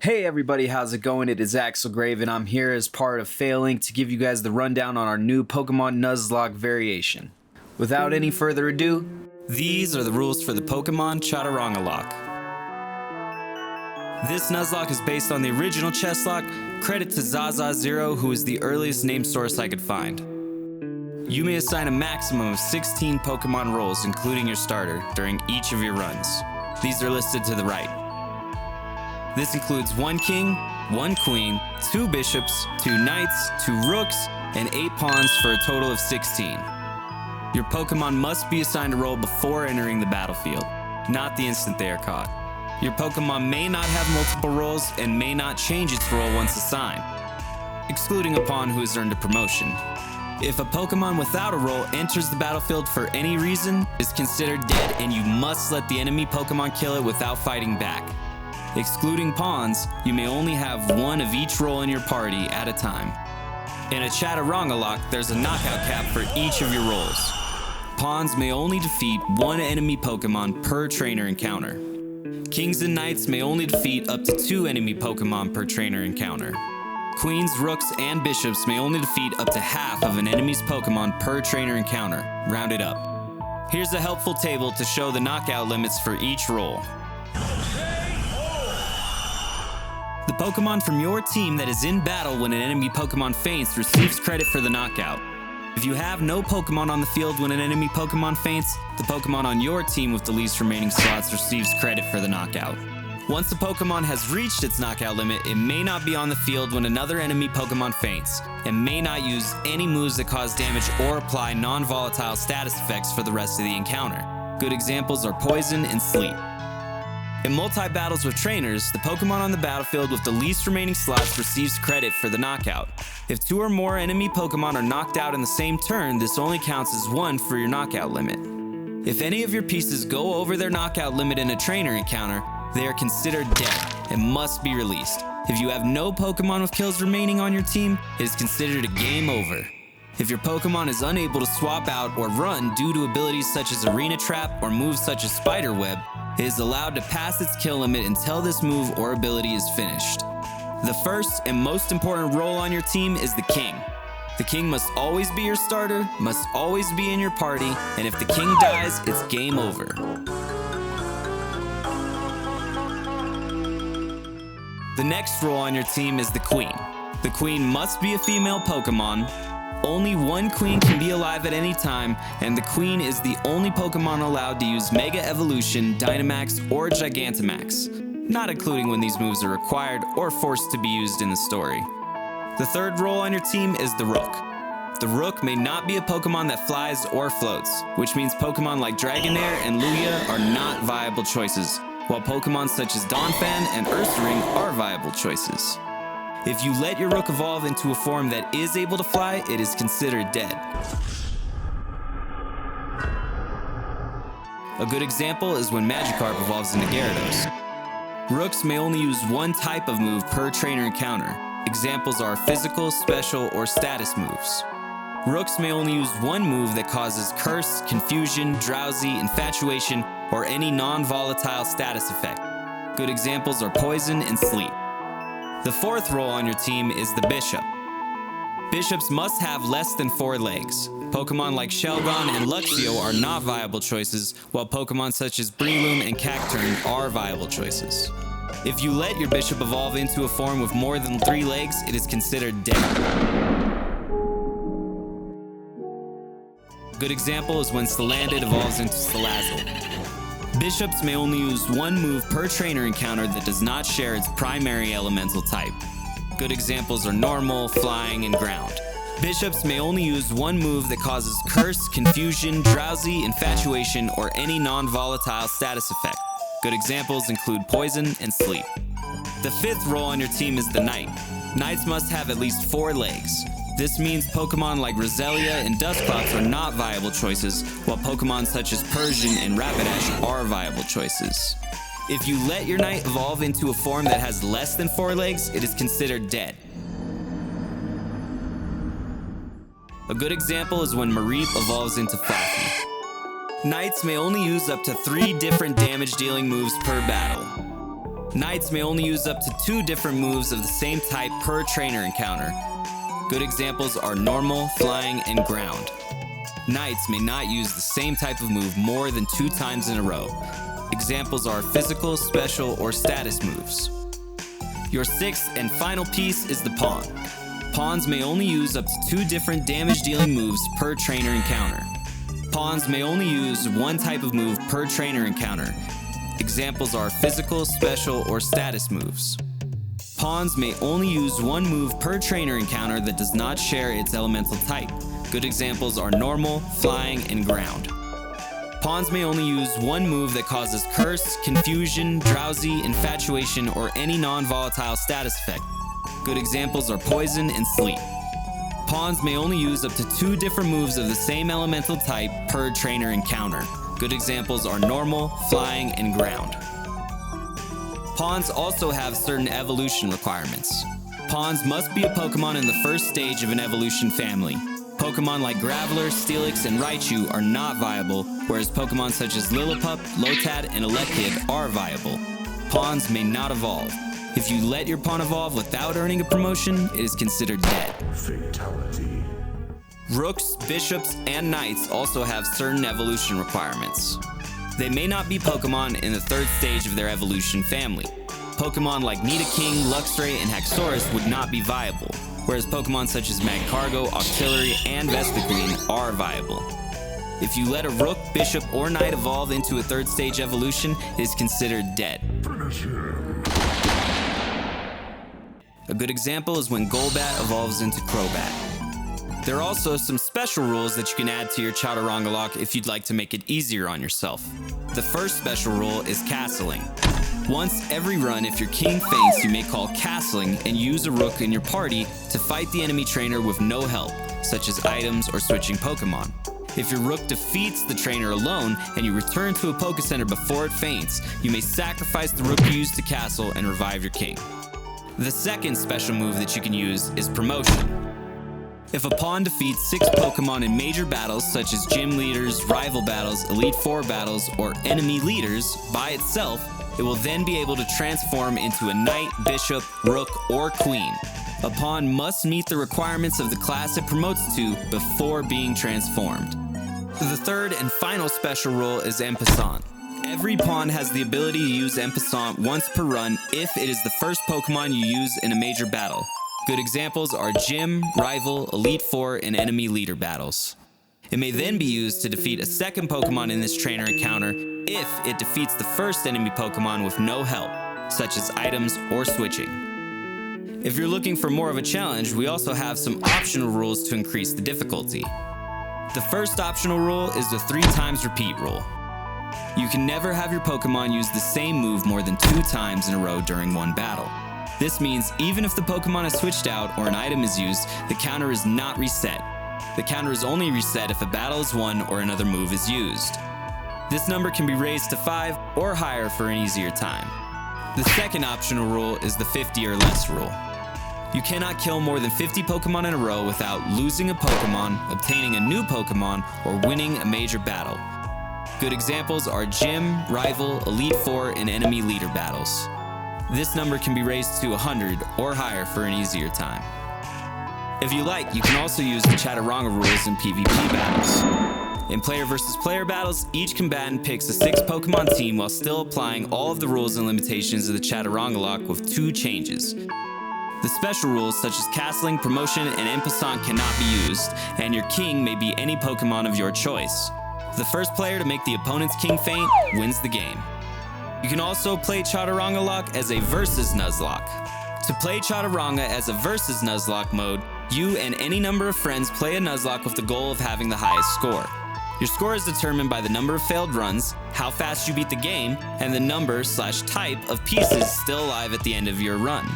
Hey everybody, how's it going? It is Axelgrave and I'm here as part of Failing to give you guys the rundown on our new Pokemon Nuzlocke variation. Without any further ado, these are the rules for the Pokemon Chaturanga. This Nuzlocke is based on the original Chesslocke, credit to Zaza0, who is the earliest name source I could find. You may assign a maximum of 16 Pokemon roles, including your starter, during each of your runs. These are listed to the right. This includes 1 king, 1 queen, 2 bishops, 2 knights, 2 rooks, and 8 pawns for a total of 16. Your Pokemon must be assigned a role before entering the battlefield, not the instant they are caught. Your Pokemon may not have multiple roles and may not change its role once assigned, excluding a pawn who has earned a promotion. If a Pokemon without a role enters the battlefield for any reason, it is considered dead and you must let the enemy Pokemon kill it without fighting back. Excluding pawns, you may only have 1 of each role in your party at a time. In a Chaturanga, there's a knockout cap for each of your roles. Pawns may only defeat 1 enemy Pokemon per trainer encounter. Kings and knights may only defeat up to 2 enemy Pokemon per trainer encounter. Queens, rooks, and bishops may only defeat up to half of an enemy's Pokemon per trainer encounter, rounded up. Here's a helpful table to show the knockout limits for each role. The Pokemon from your team that is in battle when an enemy Pokemon faints receives credit for the knockout. If you have no Pokemon on the field when an enemy Pokemon faints, the Pokemon on your team with the least remaining slots receives credit for the knockout. Once a Pokemon has reached its knockout limit, it may not be on the field when another enemy Pokemon faints, and may not use any moves that cause damage or apply non-volatile status effects for the rest of the encounter. Good examples are Poison and Sleep. In multi-battles with trainers, the Pokemon on the battlefield with the least remaining slots receives credit for the knockout. If 2 or more enemy Pokemon are knocked out in the same turn, this only counts as 1 for your knockout limit. If any of your pieces go over their knockout limit in a trainer encounter, they are considered dead and must be released. If you have no Pokemon with kills remaining on your team, it is considered a game over. If your Pokemon is unable to swap out or run due to abilities such as Arena Trap or moves such as Spider Web, it is allowed to pass its kill limit until this move or ability is finished. The first and most important role on your team is the King. The King must always be your starter, must always be in your party, and if the King dies, it's game over. The next role on your team is the Queen. The Queen must be a female Pokemon. Only 1 queen can be alive at any time, and the Queen is the only Pokemon allowed to use Mega Evolution, Dynamax, or Gigantamax, not including when these moves are required or forced to be used in the story. The third role on your team is the Rook. The Rook may not be a Pokemon that flies or floats, which means Pokemon like Dragonair and Lugia are not viable choices, while Pokemon such as Donphan and Ursaring are viable choices. If you let your Rook evolve into a form that is able to fly, it is considered dead. A good example is when Magikarp evolves into Gyarados. Rooks may only use 1 type of move per trainer encounter. Examples are physical, special, or status moves. Rooks may only use 1 move that causes Curse, Confusion, Drowsy, Infatuation, or any non-volatile status effect. Good examples are Poison and Sleep. The fourth role on your team is the Bishop. Bishops must have less than 4 legs. Pokemon like Shelgon and Luxio are not viable choices, while Pokemon such as Breloom and Cacturne are viable choices. If you let your Bishop evolve into a form with more than 3 legs, it is considered dead. A good example is when Salandit evolves into Salazzle. Bishops may only use 1 move per trainer encounter that does not share its primary elemental type. Good examples are Normal, Flying, and Ground. Bishops may only use 1 move that causes Curse, Confusion, Drowsy, Infatuation, or any non-volatile status effect. Good examples include Poison and Sleep. The fifth role on your team is the Knight. Knights must have at least 4 legs. This means Pokemon like Roselia and Dusclops are not viable choices, while Pokemon such as Persian and Rapidash are viable choices. If you let your Knight evolve into a form that has less than 4 legs, it is considered dead. A good example is when Mareep evolves into Fluffy. Knights may only use up to 3 different damage-dealing moves per battle. Knights may only use up to 2 different moves of the same type per trainer encounter. Good examples are normal, flying, and ground. Knights may not use the same type of move more than 2 times in a row. Examples are physical, special, or status moves. Your 6th and final piece is the pawn. Pawns may only use up to 2 different damage-dealing moves per trainer encounter. Pawns may only use 1 type of move per trainer encounter. Examples are physical, special, or status moves. Pawns may only use 1 move per trainer encounter that does not share its elemental type. Good examples are normal, flying, and ground. Pawns may only use 1 move that causes curse, confusion, drowsy, infatuation, or any non-volatile status effect. Good examples are poison and sleep. Pawns may only use up to 2 different moves of the same elemental type per trainer encounter. Good examples are normal, flying, and ground. Pawns also have certain evolution requirements. Pawns must be a Pokemon in the first stage of an evolution family. Pokemon like Graveler, Steelix, and Raichu are not viable, whereas Pokemon such as Lillipup, Lotad, and Elekid are viable. Pawns may not evolve. If you let your pawn evolve without earning a promotion, it is considered dead. Fatality. Rooks, bishops, and knights also have certain evolution requirements. They may not be Pokemon in the 3rd stage of their evolution family. Pokemon like Nidoking, Luxray, and Haxorus would not be viable, whereas Pokemon such as Magcargo, Octillery, and Vespiquen are viable. If you let a Rook, Bishop, or Knight evolve into a 3rd stage evolution, it is considered dead. Finish him. A good example is when Golbat evolves into Crobat. There are also some special rules that you can add to your Chaturangalocke if you'd like to make it easier on yourself. The first special rule is castling. Once every run, if your king faints, you may call castling and use a Rook in your party to fight the enemy trainer with no help, such as items or switching Pokemon. If your Rook defeats the trainer alone and you return to a Pokecenter before it faints, you may sacrifice the Rook you used to castle and revive your king. The second special move that you can use is promotion. If a pawn defeats 6 Pokemon in major battles such as gym leaders, rival battles, Elite Four battles, or enemy leaders by itself, it will then be able to transform into a knight, bishop, rook, or queen. A pawn must meet the requirements of the class it promotes to before being transformed. The third and final special rule is Impossant. Every pawn has the ability to use Impossant once per run if it is the first Pokemon you use in a major battle. Good examples are gym, rival, Elite Four, and enemy leader battles. It may then be used to defeat a second Pokemon in this trainer encounter if it defeats the first enemy Pokemon with no help, such as items or switching. If you're looking for more of a challenge, we also have some optional rules to increase the difficulty. The first optional rule is the 3 times repeat rule. You can never have your Pokemon use the same move more than 2 times in a row during one battle. This means even if the Pokemon is switched out or an item is used, the counter is not reset. The counter is only reset if a battle is won or another move is used. This number can be raised to 5 or higher for an easier time. The second optional rule is the 50 or less rule. You cannot kill more than 50 Pokemon in a row without losing a Pokemon, obtaining a new Pokemon, or winning a major battle. Good examples are gym, rival, Elite Four, and enemy leader battles. This number can be raised to 100 or higher for an easier time. If you like, you can also use the Chaturanga rules in PvP battles. In player versus player battles, each combatant picks a 6 Pokemon team while still applying all of the rules and limitations of the Chaturangalocke with 2 changes. The special rules such as castling, promotion, and Impossant cannot be used, and your king may be any Pokemon of your choice. The first player to make the opponent's king faint wins the game. You can also play Chaturangalocke as a versus Nuzlocke. To play Chaturanga as a versus Nuzlocke mode, you and any number of friends play a Nuzlocke with the goal of having the highest score. Your score is determined by the number of failed runs, how fast you beat the game, and the number/type of pieces still alive at the end of your run.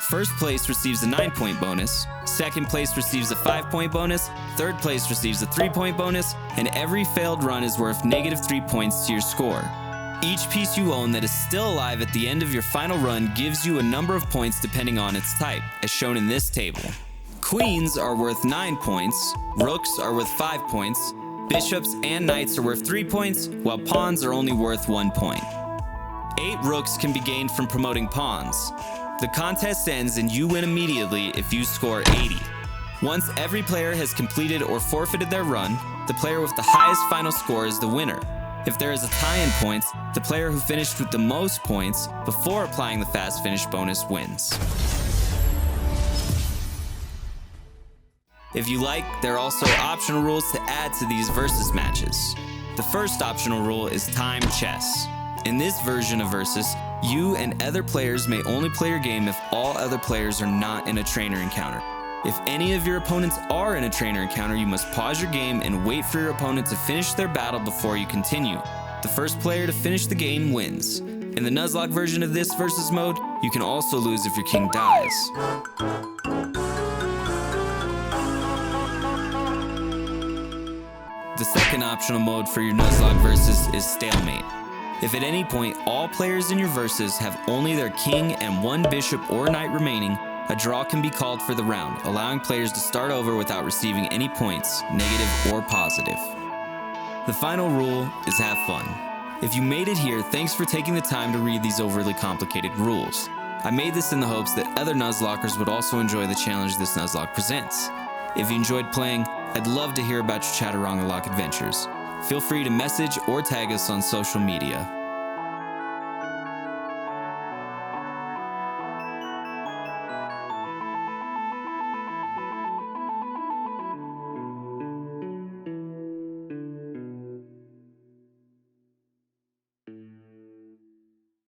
First place receives a 9-point bonus, second place receives a 5-point bonus, third place receives a 3-point bonus, and every failed run is worth -3 points to your score. Each piece you own that is still alive at the end of your final run gives you a number of points depending on its type, as shown in this table. Queens are worth 9 points, rooks are worth 5 points, bishops and knights are worth 3 points, while pawns are only worth 1 point. 8 rooks can be gained from promoting pawns. The contest ends and you win immediately if you score 80. Once every player has completed or forfeited their run, the player with the highest final score is the winner. If there is a tie in points, the player who finished with the most points before applying the fast finish bonus wins. If you like, there are also optional rules to add to these versus matches. The first optional rule is time chess. In this version of Versus, you and other players may only play your game if all other players are not in a trainer encounter. If any of your opponents are in a trainer encounter, you must pause your game and wait for your opponent to finish their battle before you continue. The first player to finish the game wins. In the Nuzlocke version of this Versus mode, you can also lose if your king dies. The second optional mode for your Nuzlocke Versus is Stalemate. If at any point all players in your Versus have only their king and 1 bishop or knight remaining, a draw can be called for the round, allowing players to start over without receiving any points, negative or positive. The final rule is have fun. If you made it here, thanks for taking the time to read these overly complicated rules. I made this in the hopes that other Nuzlockers would also enjoy the challenge this Nuzlocke presents. If you enjoyed playing, I'd love to hear about your Chaturangalocke adventures. Feel free to message or tag us on social media.